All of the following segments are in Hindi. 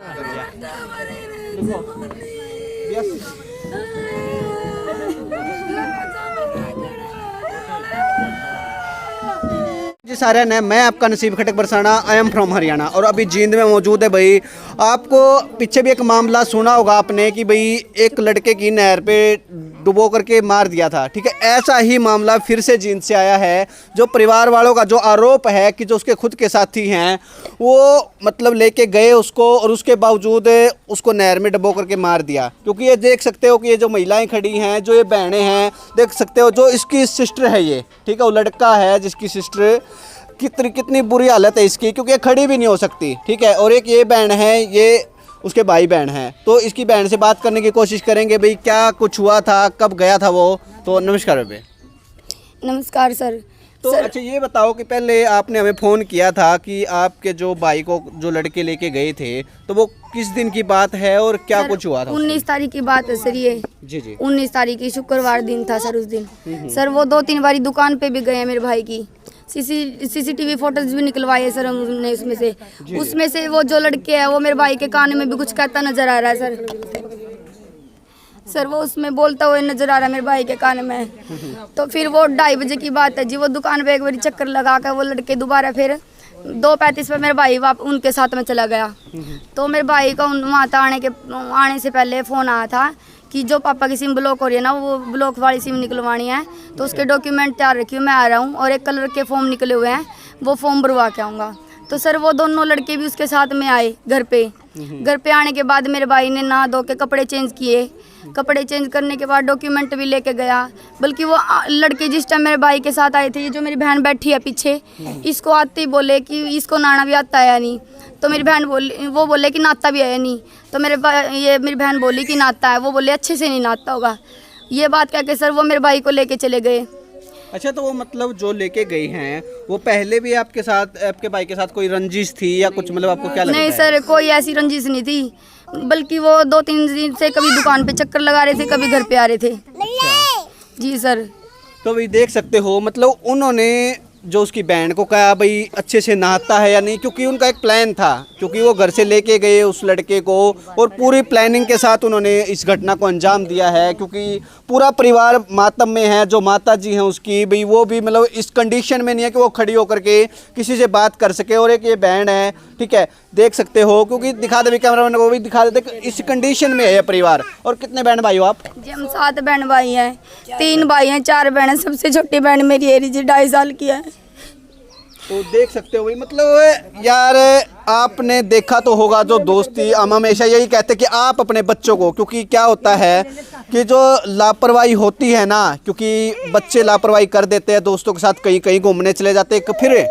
जी सारे ने मैं आपका नसीब खटक बरसाना, आई एम फ्रॉम हरियाणा और अभी जींद में मौजूद है भाई। आपको पीछे भी एक मामला सुना होगा आपने कि भाई एक लड़के की नहर पे डुबो करके मार दिया था, ठीक है। ऐसा ही मामला फिर से जींद से आया है। जो परिवार वालों का जो आरोप है कि जो उसके खुद के साथी हैं वो मतलब लेके गए उसको और उसके बावजूद उसको नहर में डुबो करके मार दिया। क्योंकि ये देख सकते हो कि ये जो महिलाएं खड़ी हैं, जो ये बहनें हैं, देख सकते हो जो इसकी सिस्टर है ये, ठीक है, वो लड़का है जिसकी सिस्टर, कितनी बुरी हालत है इसकी, क्योंकि ये खड़ी भी नहीं हो सकती, ठीक है। और एक ये बहन है, ये उसके भाई बहन हैं। तो इसकी बहन से बात करने की कोशिश करेंगे भाई क्या कुछ हुआ था, कब गया था वो। तो नमस्कार भाई। नमस्कार सर। तो सर, अच्छा ये बताओ कि पहले आपने हमें फ़ोन किया था कि आपके जो भाई को जो लड़के लेके गए थे, तो वो किस दिन की बात है और क्या कुछ हुआ था? 19 तारीख की बात है सर ये। जी जी। 19 तारीख की शुक्रवार दिन था सर। उस दिन सर वो 2-3 बारी दुकान पे भी गए हैं मेरे भाई की। सीसीटीवी फोटोज भी निकलवाए सर हमने उसमें से वो जो लड़के हैं वो मेरे भाई के कान में भी कुछ कहता नजर आ रहा है सर वो उसमें बोलता हुआ नजर आ रहा है मेरे भाई के कान में। तो फिर वो 2:30 बजे की बात है जी, वो दुकान पे एक बार चक्कर लगा कर वो लड़के दोबारा फिर 2:35 पे मेरे भाई उनके साथ में चला गया। तो मेरे भाई का वहाँ आने से पहले फ़ोन आया था कि जो पापा की सिम ब्लॉक हो रही है ना, वो ब्लॉक वाली सिम निकलवानी है, तो उसके डॉक्यूमेंट तैयार रखिए, मैं आ रहा हूँ। और एक कलर के फॉर्म निकले हुए हैं, वो फॉर्म भरवा के आऊँगा। तो सर वो दोनों लड़के भी उसके साथ में आए घर पे आने के बाद मेरे भाई ने नहा धो के कपड़े चेंज किए। कपड़े चेंज करने के बाद डॉक्यूमेंट भी लेके गया। बल्कि वो लड़के जिस टाइम मेरे भाई के साथ आए थे, ये जो मेरी बहन बैठी है पीछे, इसको आते ही बोले कि इसको नहाना भी आता है नहीं। तो मेरी बहन वो बोले कि नहाता भी है नहीं। तो मेरी बहन बोली कि नहाता है, वो बोले अच्छे से नहीं नहाता होगा। ये बात कह के सर वो मेरे भाई को लेके चले गए। अच्छा, तो वो मतलब जो लेके गई हैं वो पहले भी आपके साथ, आपके भाई के साथ कोई रंजिश थी या कुछ, मतलब आपको क्या लगता है? नहीं सर, कोई ऐसी रंजिश नहीं थी, बल्कि वो 2-3 दिन से कभी दुकान पे चक्कर लगा रहे थे, कभी घर पे आ रहे थे। जी सर। तो भाई देख सकते हो मतलब उन्होंने जो उसकी बहन को कहा भाई अच्छे से नहाता है या नहीं, क्योंकि उनका एक प्लान था, क्योंकि वो घर से लेके गए उस लड़के को और पूरी प्लानिंग के साथ उन्होंने इस घटना को अंजाम दिया है। क्योंकि पूरा परिवार मातम में है, जो माता जी हैं उसकी भाई वो भी मतलब इस कंडीशन में नहीं है कि वो खड़ी होकर के किसी से बात कर सके। और एक ये बहन है, ठीक है, देख सकते हो, क्योंकि दिखा दे कैमरामैन को भी दिखा देते, इस कंडीशन में है परिवार। और कितने बहन भाई हो आप? जी हम 7 बहन भाई हैं, 3 भाई हैं, 4 बहन। सबसे छोटी बहन मेरी है जी, 2.5 साल की है। तो देख सकते हो भाई, मतलब यार आपने देखा तो होगा जो दोस्ती, हम हमेशा यही कहते हैं कि आप अपने बच्चों को, क्योंकि क्या होता है कि जो लापरवाही होती है ना, क्योंकि बच्चे लापरवाही कर देते हैं, दोस्तों के साथ कहीं कहीं घूमने चले जाते हैं, फिर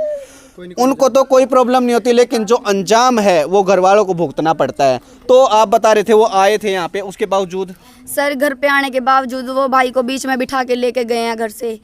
उनको तो कोई प्रॉब्लम नहीं होती, लेकिन जो अंजाम है वो घर वालों को भुगतना पड़ता है। तो आप बता रहे थे वो आए थे यहाँ पे, उसके बावजूद सर घर पे आने के बावजूद वो भाई को बीच में बिठा के लेके गए हैं घर से।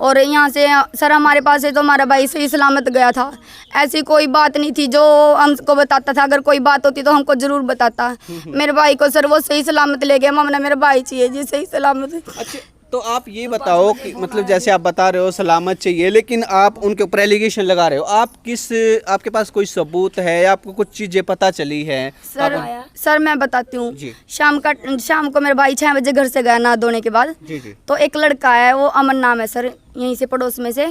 और यहाँ से सर हमारे पास से तो हमारा भाई सही सलामत गया था। ऐसी कोई बात नहीं थी जो हमको बताता था, अगर कोई बात होती तो हमको जरूर बताता। मेरे भाई को सर वो सही सलामत ले गए। हमने मेरा भाई चाहिए जी, सही सलामत। अच्छा, तो आप ये बताओ कि मतलब जैसे आप बता रहे हो सलामत चाहिए, लेकिन आप उनके ऊपर एलिगेशन लगा रहे हो, आपके पास कोई सबूत है या आपको कुछ चीजें पता चली है? सर मैं बताती हूँ। शाम को मेरा भाई 6 बजे घर से गया नहा धोने के बाद। तो एक लड़का है, वो अमन नाम है सर, यहीं से पड़ोस में से।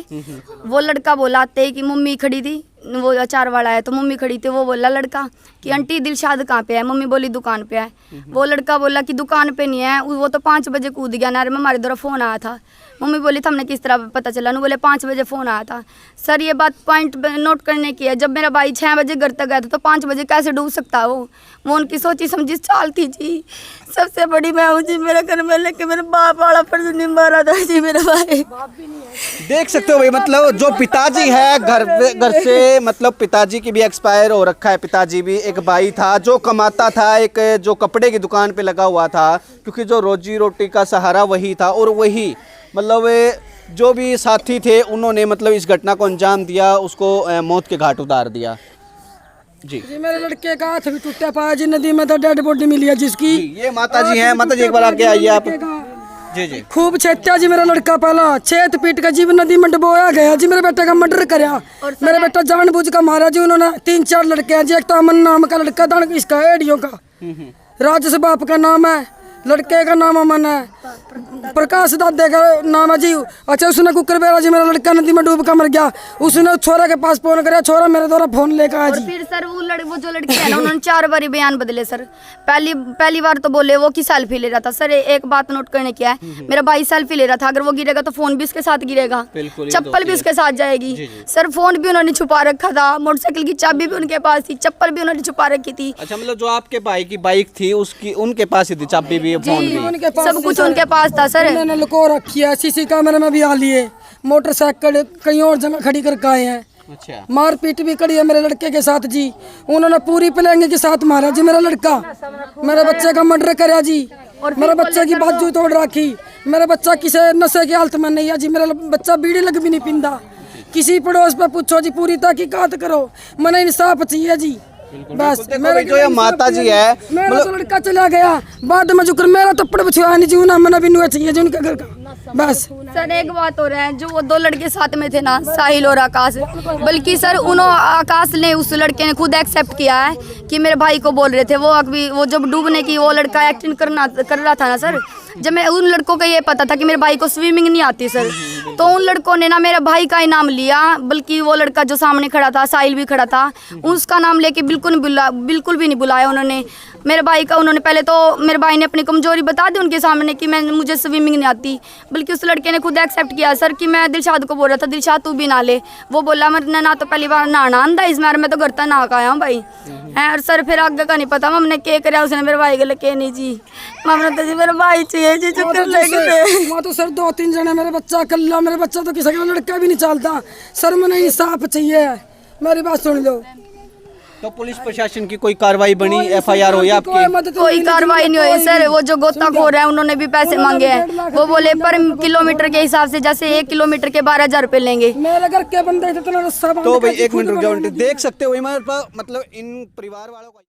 वो लड़का बोला आते कि मम्मी खड़ी थी, वो अचार वाला है, तो मम्मी खड़ी थी। वो बोला लड़का कि आंटी दिलशाद कहाँ पे है? मम्मी बोली दुकान पे है। वो लड़का बोला कि दुकान पे नहीं है, वो तो 5 बजे कूद गया नहर में, हमारे द्वारा फ़ोन आया था। मम्मी बोली था हमने किस तरह पता चला? न बोले 5 बजे फ़ोन आया था। सर ये बात पॉइंट नोट करने की है, जब मेरा भाई 6 बजे घर तक गया था तो 5 बजे कैसे डूब सकता है वो उनकी सोची समझी चाल थी जी। सबसे बड़ी मैं हूँ जी, मेरे घर में लेके मेरे बाप वाला फर्ज निभा रहा था जी मेरा भाई। देख सकते हो भाई, मतलब जो पिताजी है घर से, मतलब पिताजी की भी एक्सपायर हो रखा है, पिताजी भी, एक भाई था जो कमाता था, एक जो कपड़े की दुकान पे लगा हुआ था, क्योंकि जो रोजी रोटी का सहारा वही था। और वही मतलब जो भी साथी थे उन्होंने मतलब इस घटना को अंजाम दिया, उसको मौत के घाट उतार दिया। जी मेरे लड़के का हाथ भी टूटा पाया जी, नदी में तो डेड बॉडी मिली है जिसकी। ये माता जी हैं, माता जी एक बार आके आइए आप। जी जी खूब छेत्या जी मेरा लड़का पहला छेत पीट का जीव नदी में डुबोया गया जी। मेरे बेटे का मर्डर कराया, मेरा बेटा जानबूझ का मारा जी उन्होंने। 3-4 लड़के हैं जी, एक तो अमन नाम का लड़का था इसका एडियो का, राजेश बाप का नाम है, लड़के का नाम अमन है, प्रकाश दादे का नाम है जी। अच्छा उसने कुकर बेरा जी, मेरा लड़का नदी में डूब कर मर गया। उसने छोरा के पास फोन कराया, छोरा मेरे द्वारा फोन लेकर आया जी। फिर सर वो जो लड़के है ना उन्होंने 4 बारी बयान बदले सर। पहली बार तो बोले वो कि सेल्फी ले रहा था सर। एक बात नोट करने की है, मेरा भाई सेल्फी ले रहा था, अगर वो गिरेगा तो फोन भी उसके साथ गिरेगा, चप्पल भी उसके साथ जाएगी सर। फोन भी उन्होंने छुपा रखा था, मोटरसाइकिल की चाबी भी उनके पास थी, चप्पल भी उन्होंने छुपा रखी थी। अच्छा मतलब जो आपके भाई की बाइक थी उसकी उनके पास ही थी, चाबी भी फोन भी उनके पास सब कुछ उनके पास था सर। उन्होंने लुको रखी है, सीसी कैमरे में भी आ लिए, मोटरसाइकिल कहीं और जगह खड़ी करके आए हैं। अच्छा मारपीट भी करी है मेरे लड़के के साथ जी। उन्होंने पूरी प्लेंगे के साथ मारा जी मेरा लड़का, मेरे बच्चे का मर्डर कराया जी, मेरे बच्चे की बाजू तोड़ रखी। मेरा बच्चा किसी नशे की हालत में नहीं है जी, मेरा बच्चा बीड़ी लग भी नहीं पींदा। किसी पड़ोस पे पूछो जी, पूरी तहकीकात करो, मैंने इंसाफ चाहिए जी। बस मेरे जो ये माता जी है मेरा तो लड़का चला गया, बाद में जुकर मेरा तप्पड़ बछुआ नहीं जी, उन्हें मैंने भी नुआ चाहिए जी उनके घर का। बस सर एक बात हो रहा है, जो वो 2 लड़के साथ में थे ना, साहिल और आकाश, बल्कि सर आकाश ने उस लड़के ने खुद एक्सेप्ट किया है कि मेरे भाई को बोल रहे थे वो जब डूबने की वो लड़का एक्टिंग कर रहा था ना सर, जब मैं उन लड़कों का ये पता था कि मेरे भाई को स्विमिंग नहीं आती सर, तो उन लड़कों ने ना मेरे भाई का ही नाम लिया, बल्कि वो लड़का जो सामने खड़ा था, साहिल भी खड़ा था, उसका नाम लेके बिल्कुल भी नहीं बुलाया उन्होंने मेरे भाई का। उन्होंने पहले तो मेरे भाई ने अपनी कमजोरी बता दी उनके सामने कि मुझे स्विमिंग नहीं आती, बल्कि उस लड़के ने खुद एक्सेप्ट किया सर कि मैं दिलशाद को बोल रहा था, दिलशाद तू भी ना ले। वो बोला मैं ना तो पहली बार नहाना आंदा इस मार में तो घर तक नहा के आया हूँ भाई है। और सर फिर आगे का नहीं पता हमने क्या कराया, उसने मेरे भाई के लिए नहीं जी, हमने तो जी मेरा भाई चाहिए जी चक्कर लेके थे। वहाँ तो सर 2-3 जने, मेरे बच्चा कल्ला, मेरे बच्चा तो किसी का लड़का भी नहीं चलता सर, मैंने इंसाफ चाहिए, मेरी बात सुन लो। तो पुलिस प्रशासन की कोई कार्रवाई बनी, FIR हुई आपकी? कोई कार्रवाई नहीं हुई सर। वो जो गोताखोर है उन्होंने भी पैसे मांगे हैं, वो बोले पर किलोमीटर के हिसाब से, जैसे 1 किलोमीटर के 12,000 रुपए लेंगे। मेरे घर के बंदे इतना तो भाई 1 मिनट रुक जाओ, देख सकते हो मतलब इन परिवार वालों का